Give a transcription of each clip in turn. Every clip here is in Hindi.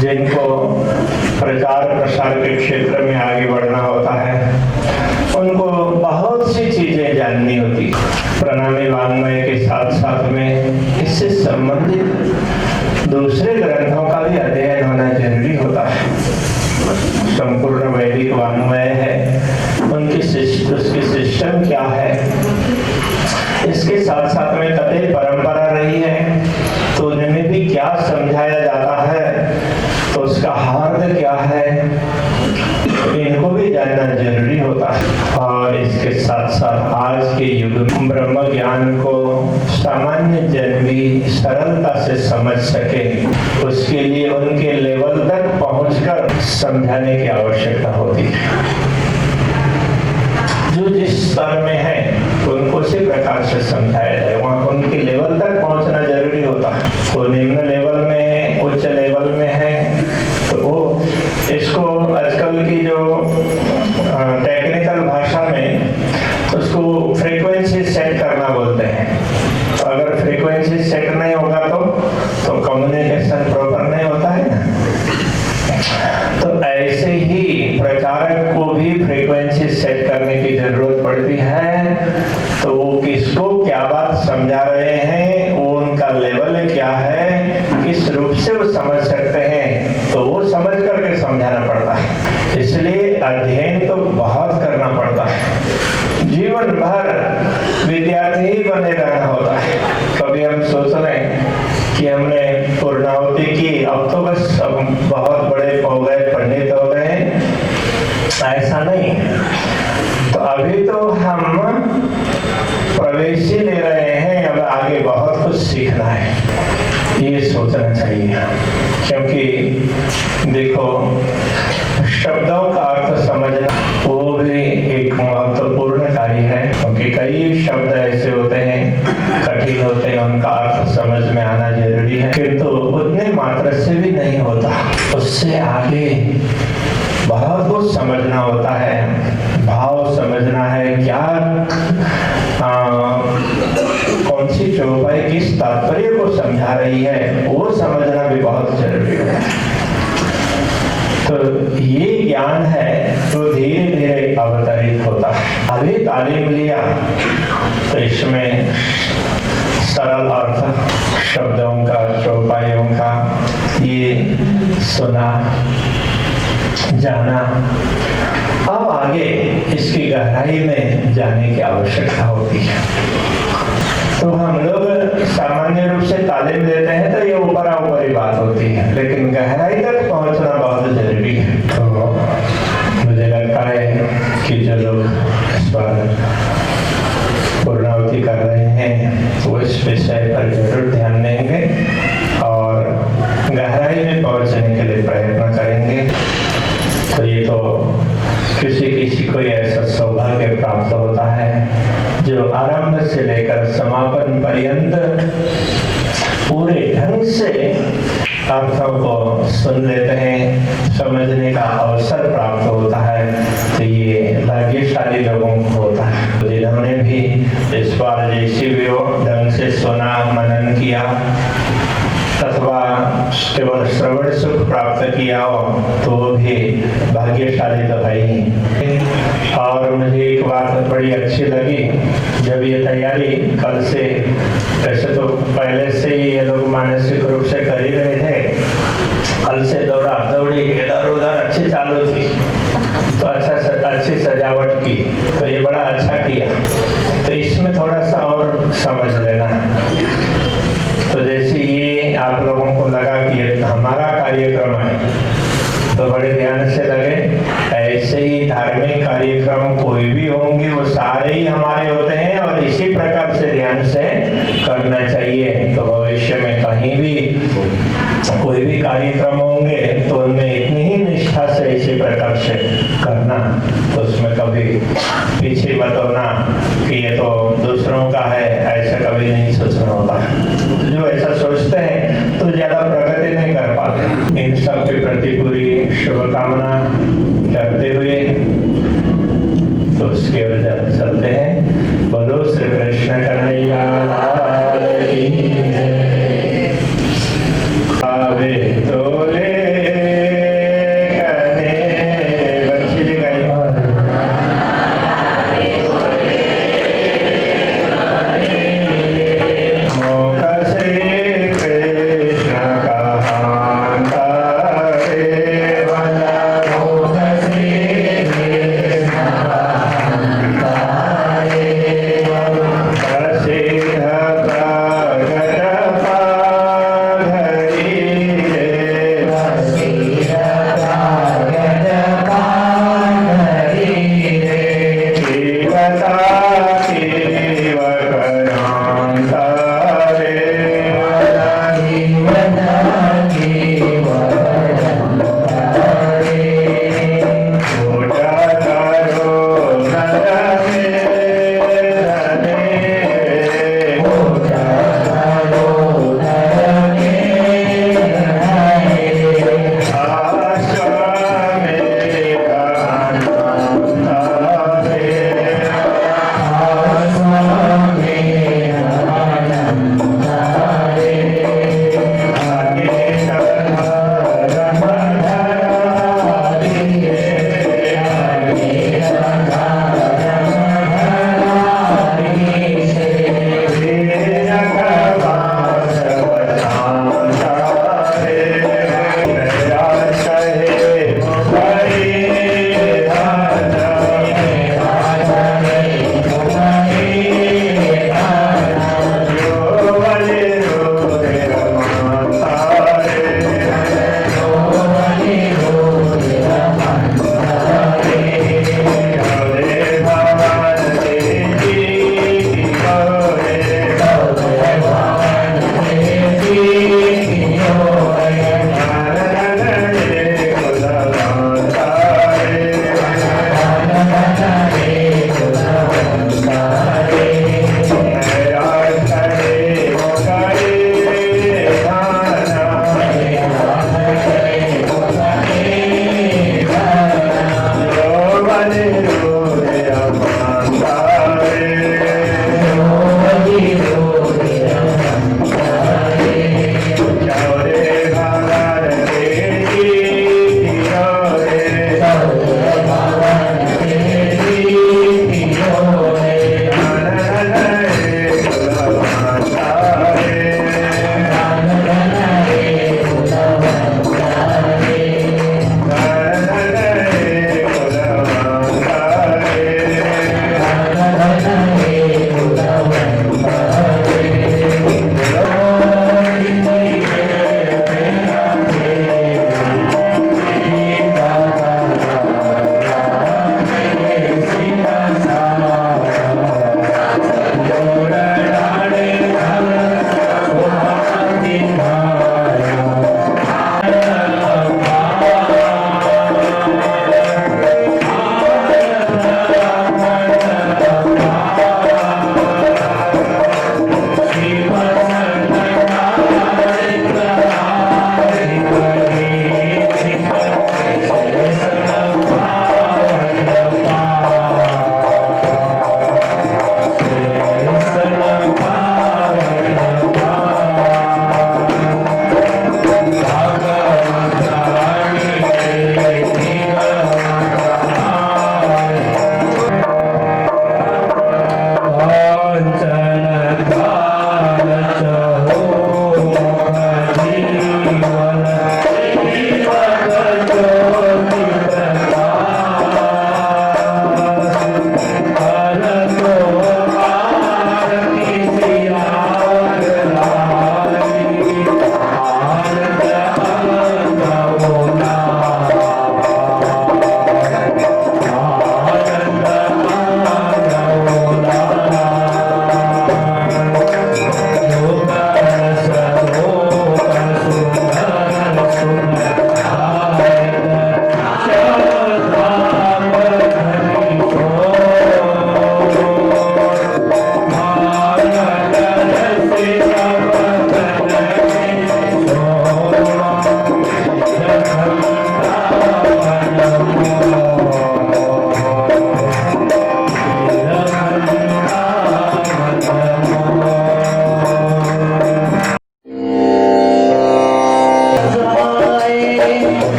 जिनको प्रचार प्रसार के क्षेत्र में आगे बढ़ना होता है उनको बहुत सी चीजें जाननी होती। प्रणामी वाङ्मय के साथ साथ में इस इससे संबंधित दूसरे ग्रंथों का भी अध्ययन होना जरूरी होता है। संपूर्ण वैदिक वाङ्मय है, उसकी सिस्टम क्या है, इसके साथ साथ में कथन परंपरा रही है तो उनमें भी क्या समझाया जाता है, तो उसका हार्द क्या है, इनको भी जानना जरूरी होता है। और इसके साथ साथ आज के युग में ब्रह्म ज्ञान को सामान्य जन भी सरलता से समझ सके, उसके लिए उनके लेवल तक पहुंचकर समझाने की आवश्यकता होती है। जो जिस स्तर में है उनको उसी प्रकार से समझाया जाए, वहाँ उनके लेवल तक पहुंचना जरूरी होता है। तो निम्न लेवल में है, उच्च लेवल में है, तो वो इसको आजकल की जो टेक्निकल भाषा में उसको फ्रीक्वेंसी सेट करना बोलते हैं। तो अगर फ्रीक्वेंसी सेट नहीं होगा तो कम्युनिकेशन प्रॉपर नहीं होता है ना। तो ऐसे ही प्रचारक को भी फ्रीक्वेंसी सेट करने की जरूरत पड़ती है। तो वो किसको क्या बात समझा रहे हैं, वो उनका लेवल क्या है, किस रूप से वो समझ सकते हैं, तो वो समझ करके समझाना पड़ता है। इसलिए अध्ययन तो बहुत करना पड़ता है, जीवन भर विद्यार्थी ही बने रहना होता है। कभी हम सोच रहे हैं कि हमने पूर्णाहुति की, अब तो बस अब बहुत बड़े हो गए, पंडित हो गए, ऐसा नहीं। तो अभी तो हम प्रवेश ही ले रहे हैं, अब आगे बहुत कुछ सीखना है, ये सोचना चाहिए। क्योंकि देखो, शब्दों का अर्थ समझना वो भी एक महत्वपूर्ण कार्य है, क्योंकि कई शब्द ऐसे होते हैं कठिन होते हैं, उनका अर्थ समझ में आना जरूरी है, किंतु उतने मात्र से भी नहीं होता, उससे आगे बहुत कुछ समझना होता है, भाव समझना है, क्या कौन सी चौपाई किस तात्पर्य को समझा रही है, वो समझना भी बहुत जरूरी है। तो ये ज्ञान है तो धीरे धीरे अवतरित होता है। अभी तालीम लिया तो इसमें सरल अर्थ शब्दों का, चौपाइयों का ये सुना, जाना। अब आगे इसकी गहराई में जाने की आवश्यकता होती है। तो हम लोग सामान्य रूप से तालीम देते हैं तो ये ऊपर ऊपरी बात होती है, लेकिन गहराई तक पहुंचना बहुत जरूरी है। तो मुझे लगता है कि जो लोग इस बार पूर्णाहुति कर रहे हैं वो इस विषय पर जरूर ध्यान देंगे और गहराई में पहुंचने के लिए प्रयत्न करेंगे। तो ये तो किसी को ऐसा सौभाग्य प्राप्त होता है जो आरंभ से लेकर समापन पर्यंत पूरे ढंग से अर्थों को सुन लेते हैं, समझने का अवसर प्राप्त होता है। तो ये भाग्यशाली लोगों को होता है जिन्होंने भी इस बार जैसी भी हो ढंग से सुना, मनन किया अथवा केवल श्रवण सुख प्राप्त किया हो, तो भी भाग्यशाली तो भाई। और मुझे एक बात बड़ी अच्छी लगी, जब ये तैयारी कल से, वैसे तो पहले से ही ये लोग मानसिक रूप से कर ही रहे थे, कल से दौड़ा दौड़ी इधर उधर अच्छी चालू थी, तो अच्छी सजावट की, तो ये बड़ा अच्छा किया। तो इसमें थोड़ा सा और समझ लेना। तो जैसे ये आप लोगों को लगा कि ये हमारा कार्यक्रम है तो बड़े ध्यान से लगे, ऐसे ही धार्मिक कार्यक्रम कोई भी होंगे वो सारे ही हमारे होते हैं और इसी प्रकार से ध्यान से करना चाहिए। तो भविष्य में कहीं भी कोई भी कार्यक्रम होंगे तो उनमें इतनी ही निष्ठा से इसी प्रकार से करना, तो उसमें कभी पीछे मत होना कि ये तो दूसरों का है, ऐसा कभी नहीं सोचना होता। जो ऐसा सोचते हैं तो ज्यादा प्रगति नहीं कर पाते। इन सब के प्रति पूरी शुभकामना करते हुए तो उसके वजह चलते हैं। बोलो श्री कृष्ण कन्हैया लाल की जय। आवे तोरे मौका से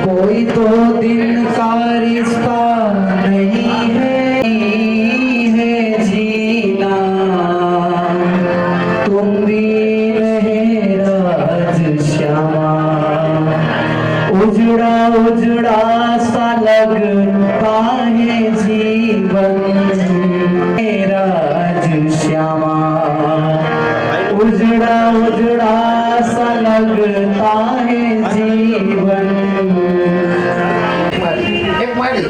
कोई तो दिन का रिश्ता नहीं है जीना, तुम भी रहे राज श्यामा, उजड़ा उजड़ा सा लगता है जीवन राज श्यामा, उजड़ा उजड़ा सा लगता है जीवन। एक माड़ी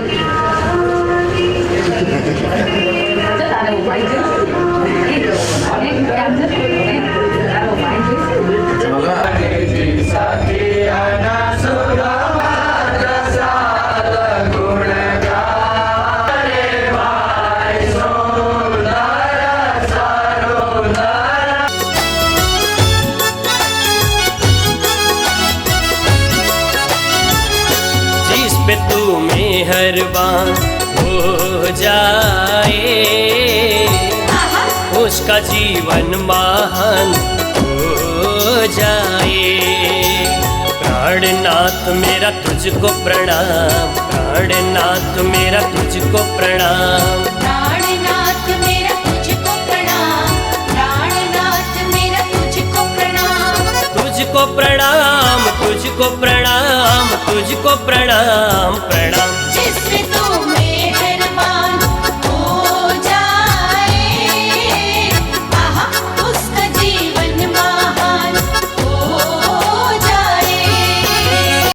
जिस पे तू मेहरबान हो जाए, उसका जीवन महान हो जाए। प्राणनाथ मेरा तुझको प्रणाम, प्राणनाथ मेरा तुझको प्रणाम। प्राणनाथ मेरा तुझको प्रणाम, प्राणनाथ मेरा तुझको प्रणाम। तुझको प्रणाम, तुझको प्रणाम, तुझको प्रणाम, प्रणाम।